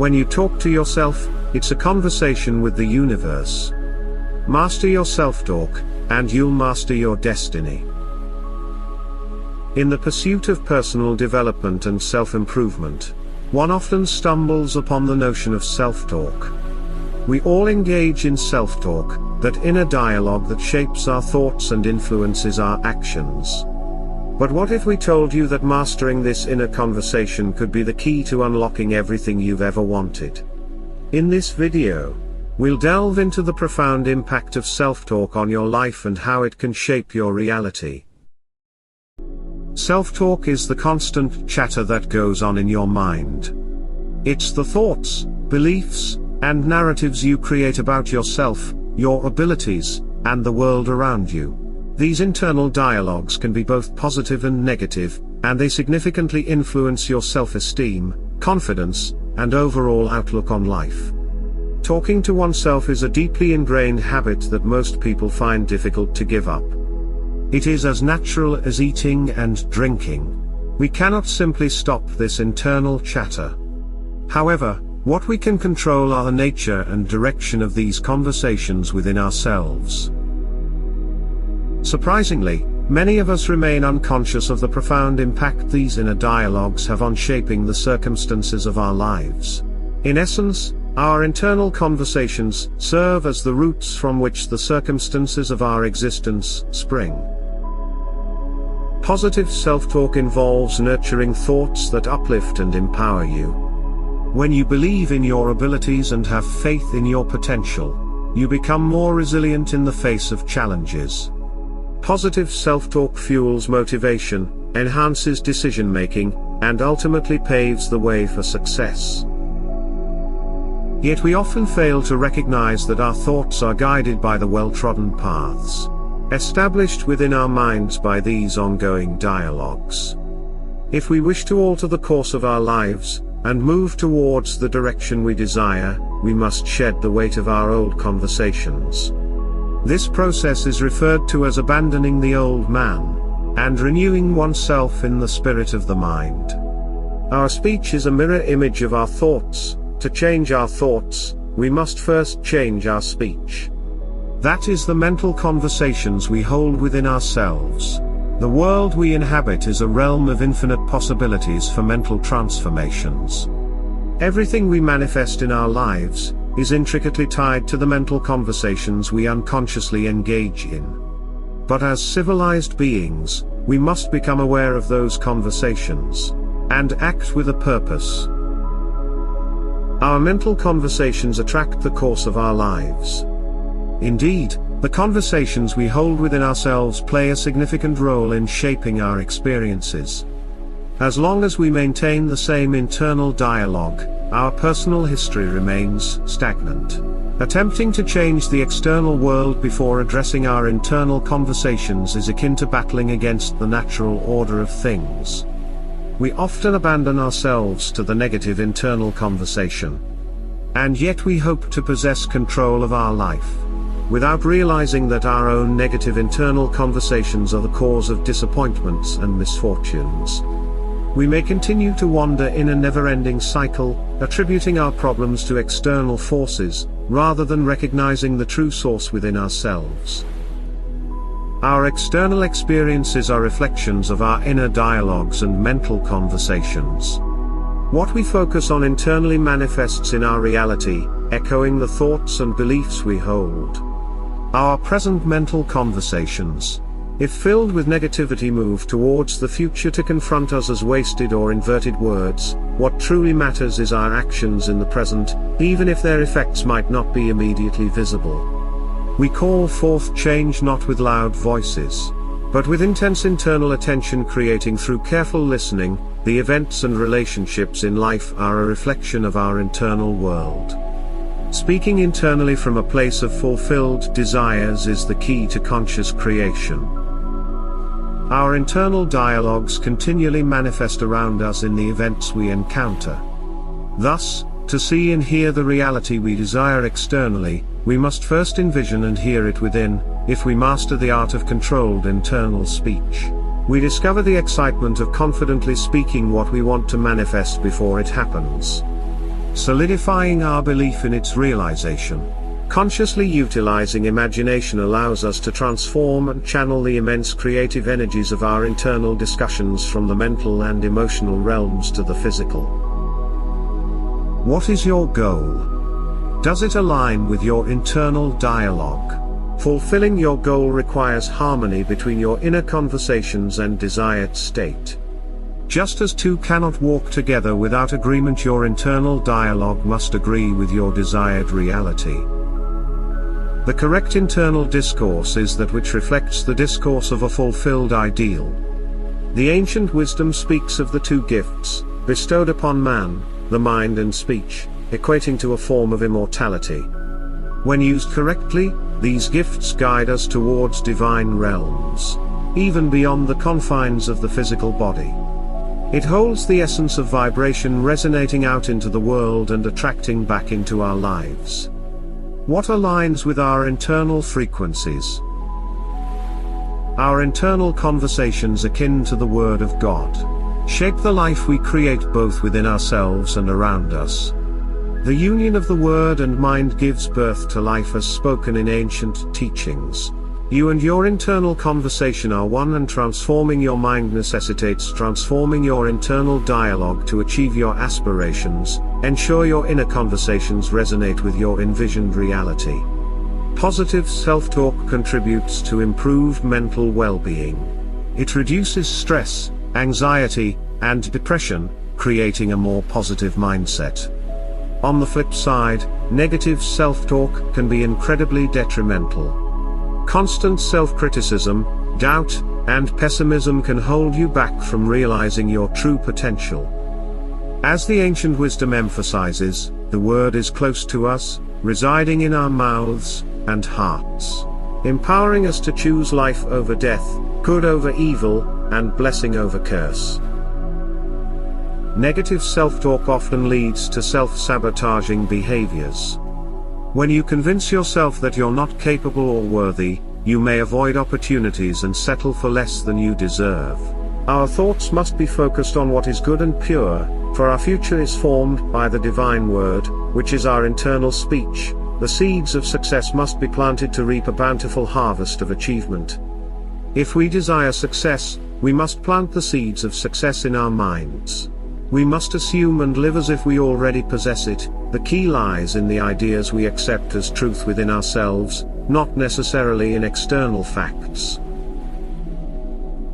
When you talk to yourself, it's a conversation with the universe. Master your self-talk, and you'll master your destiny. In the pursuit of personal development and self-improvement, one often stumbles upon the notion of self-talk. We all engage in self-talk, that inner dialogue that shapes our thoughts and influences our actions. But what if we told you that mastering this inner conversation could be the key to unlocking everything you've ever wanted? In this video, we'll delve into the profound impact of self-talk on your life and how it can shape your reality. Self-talk is the constant chatter that goes on in your mind. It's the thoughts, beliefs, and narratives you create about yourself, your abilities, and the world around you. These internal dialogues can be both positive and negative, and they significantly influence your self-esteem, confidence, and overall outlook on life. Talking to oneself is a deeply ingrained habit that most people find difficult to give up. It is as natural as eating and drinking. We cannot simply stop this internal chatter. However, what we can control are the nature and direction of these conversations within ourselves. Surprisingly, many of us remain unconscious of the profound impact these inner dialogues have on shaping the circumstances of our lives. In essence, our internal conversations serve as the roots from which the circumstances of our existence spring. Positive self-talk involves nurturing thoughts that uplift and empower you. When you believe in your abilities and have faith in your potential, you become more resilient in the face of challenges. Positive self-talk fuels motivation, enhances decision-making, and ultimately paves the way for success. Yet we often fail to recognize that our thoughts are guided by the well-trodden paths established within our minds by these ongoing dialogues. If we wish to alter the course of our lives, and move towards the direction we desire, we must shed the weight of our old conversations. This process is referred to as abandoning the old man, and renewing oneself in the spirit of the mind. Our speech is a mirror image of our thoughts. To change our thoughts, we must first change our speech. That is the mental conversations we hold within ourselves. The world we inhabit is a realm of infinite possibilities for mental transformations. Everything we manifest in our lives is intricately tied to the mental conversations we unconsciously engage in. But as civilized beings, we must become aware of those conversations and act with a purpose. Our mental conversations attract the course of our lives. Indeed, the conversations we hold within ourselves play a significant role in shaping our experiences. As long as we maintain the same internal dialogue, our personal history remains stagnant. Attempting to change the external world before addressing our internal conversations is akin to battling against the natural order of things. We often abandon ourselves to the negative internal conversation. And yet we hope to possess control of our life, without realizing that our own negative internal conversations are the cause of disappointments and misfortunes. We may continue to wander in a never-ending cycle, attributing our problems to external forces, rather than recognizing the true source within ourselves. Our external experiences are reflections of our inner dialogues and mental conversations. What we focus on internally manifests in our reality, echoing the thoughts and beliefs we hold. Our present mental conversations, if filled with negativity, move towards the future to confront us as wasted or inverted words. What truly matters is our actions in the present, even if their effects might not be immediately visible. We call forth change not with loud voices, but with intense internal attention, creating through careful listening. The events and relationships in life are a reflection of our internal world. Speaking internally from a place of fulfilled desires is the key to conscious creation. Our internal dialogues continually manifest around us in the events we encounter. Thus, to see and hear the reality we desire externally, we must first envision and hear it within. If we master the art of controlled internal speech, we discover the excitement of confidently speaking what we want to manifest before it happens. solidifying our belief in its realization. Consciously utilizing imagination allows us to transform and channel the immense creative energies of our internal discussions from the mental and emotional realms to the physical. What is your goal? Does it align with your internal dialogue? Fulfilling your goal requires harmony between your inner conversations and desired state. Just as two cannot walk together without agreement, your internal dialogue must agree with your desired reality. The correct internal discourse is that which reflects the discourse of a fulfilled ideal. The ancient wisdom speaks of the two gifts, bestowed upon man, the mind and speech, equating to a form of immortality. When used correctly, these gifts guide us towards divine realms, even beyond the confines of the physical body. It holds the essence of vibration resonating out into the world and attracting back into our lives. What aligns with our internal frequencies? Our internal conversations akin to the Word of God shape the life we create both within ourselves and around us. The union of the word and mind gives birth to life as spoken in ancient teachings. You and your internal conversation are one, and transforming your mind necessitates transforming your internal dialogue to achieve your aspirations. Ensure your inner conversations resonate with your envisioned reality. Positive self-talk contributes to improved mental well-being. It reduces stress, anxiety, and depression, creating a more positive mindset. On the flip side, negative self-talk can be incredibly detrimental. Constant self-criticism, doubt, and pessimism can hold you back from realizing your true potential. As the ancient wisdom emphasizes, the word is close to us, residing in our mouths and hearts, empowering us to choose life over death, good over evil, and blessing over curse. Negative self-talk often leads to self-sabotaging behaviors. When you convince yourself that you're not capable or worthy, you may avoid opportunities and settle for less than you deserve. Our thoughts must be focused on what is good and pure, for our future is formed by the divine word, which is our internal speech. The seeds of success must be planted to reap a bountiful harvest of achievement. If we desire success, we must plant the seeds of success in our minds. We must assume and live as if we already possess it. The key lies in the ideas we accept as truth within ourselves, not necessarily in external facts.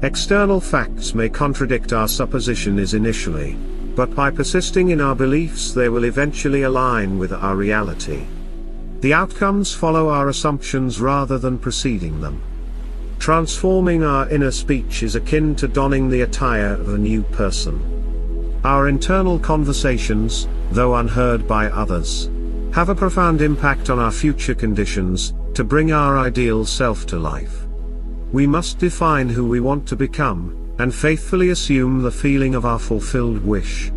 External facts may contradict our suppositions initially, but by persisting in our beliefs they will eventually align with our reality. The outcomes follow our assumptions rather than preceding them. Transforming our inner speech is akin to donning the attire of a new person. Our internal conversations, though unheard by others, have a profound impact on our future conditions, to bring our ideal self to life. We must define who we want to become, and faithfully assume the feeling of our fulfilled wish.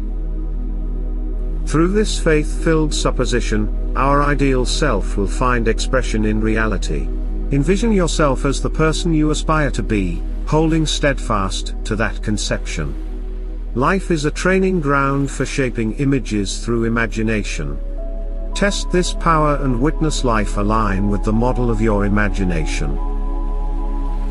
Through this faith-filled supposition, our ideal self will find expression in reality. Envision yourself as the person you aspire to be, holding steadfast to that conception. Life is a training ground for shaping images through imagination. Test this power and witness life align with the model of your imagination.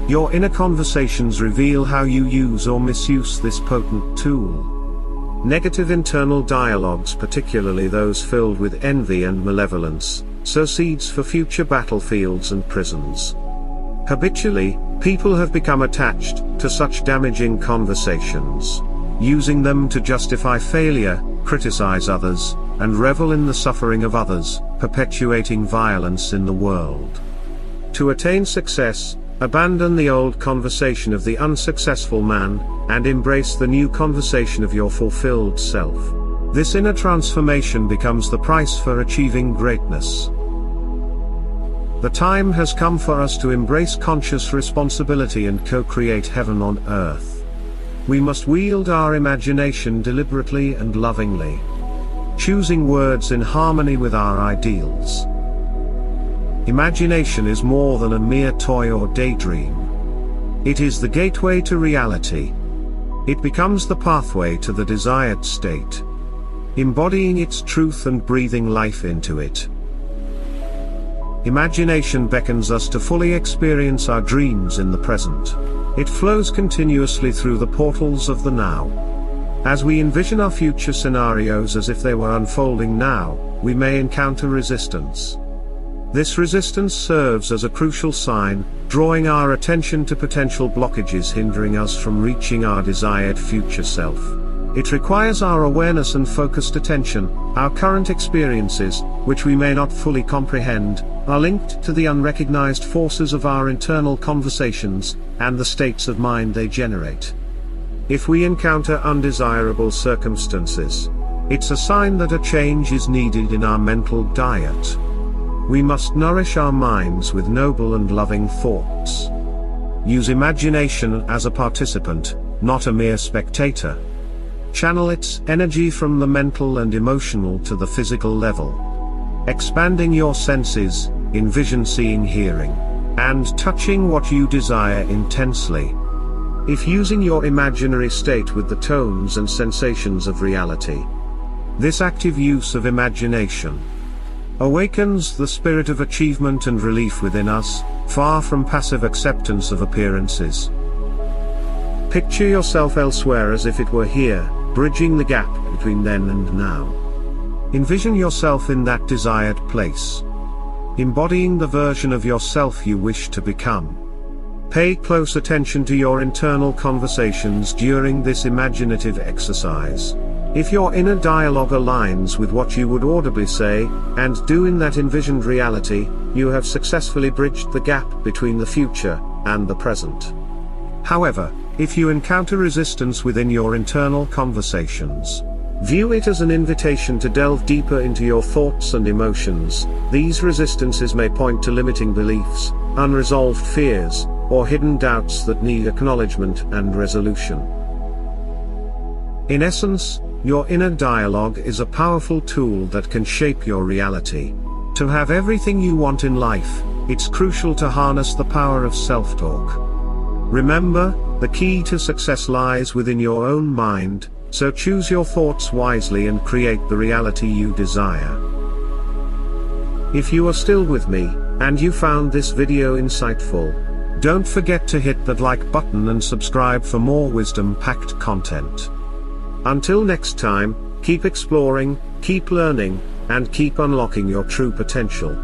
Your inner conversations reveal how you use or misuse this potent tool. Negative internal dialogues, particularly those filled with envy and malevolence, sow seeds for future battlefields and prisons. Habitually, people have become attached to such damaging conversations, using them to justify failure, criticize others, and revel in the suffering of others, perpetuating violence in the world. To attain success, abandon the old conversation of the unsuccessful man, and embrace the new conversation of your fulfilled self. This inner transformation becomes the price for achieving greatness. The time has come for us to embrace conscious responsibility and co-create heaven on earth. We must wield our imagination deliberately and lovingly, choosing words in harmony with our ideals. Imagination is more than a mere toy or daydream. It is the gateway to reality. It becomes the pathway to the desired state. embodying its truth and breathing life into it. Imagination beckons us to fully experience our dreams in the present. It flows continuously through the portals of the now. As we envision our future scenarios as if they were unfolding now, we may encounter resistance. This resistance serves as a crucial sign, drawing our attention to potential blockages hindering us from reaching our desired future self. It requires our awareness and focused attention. Our current experiences, which we may not fully comprehend, are linked to the unrecognized forces of our internal conversations, and the states of mind they generate. If we encounter undesirable circumstances, it's a sign that a change is needed in our mental diet. We must nourish our minds with noble and loving thoughts. Use imagination as a participant, not a mere spectator. Channel its energy from the mental and emotional to the physical level. Expanding your senses, envision seeing, hearing, and touching what you desire intensely. If using your imaginary state with the tones and sensations of reality. This active use of imagination awakens the spirit of achievement and relief within us, far from passive acceptance of appearances. Picture yourself elsewhere as if it were here, bridging the gap between then and now. Envision yourself in that desired place, embodying the version of yourself you wish to become. Pay close attention to your internal conversations during this imaginative exercise. If your inner dialogue aligns with what you would audibly say and do in that envisioned reality, you have successfully bridged the gap between the future and the present. However, if you encounter resistance within your internal conversations, view it as an invitation to delve deeper into your thoughts and emotions. These resistances may point to limiting beliefs, unresolved fears, or hidden doubts that need acknowledgement and resolution. In essence, your inner dialogue is a powerful tool that can shape your reality. To have everything you want in life, it's crucial to harness the power of self-talk. Remember, the key to success lies within your own mind, so choose your thoughts wisely and create the reality you desire. If you are still with me, and you found this video insightful, don't forget to hit that like button and subscribe for more wisdom-packed content. Until next time, keep exploring, keep learning, and keep unlocking your true potential.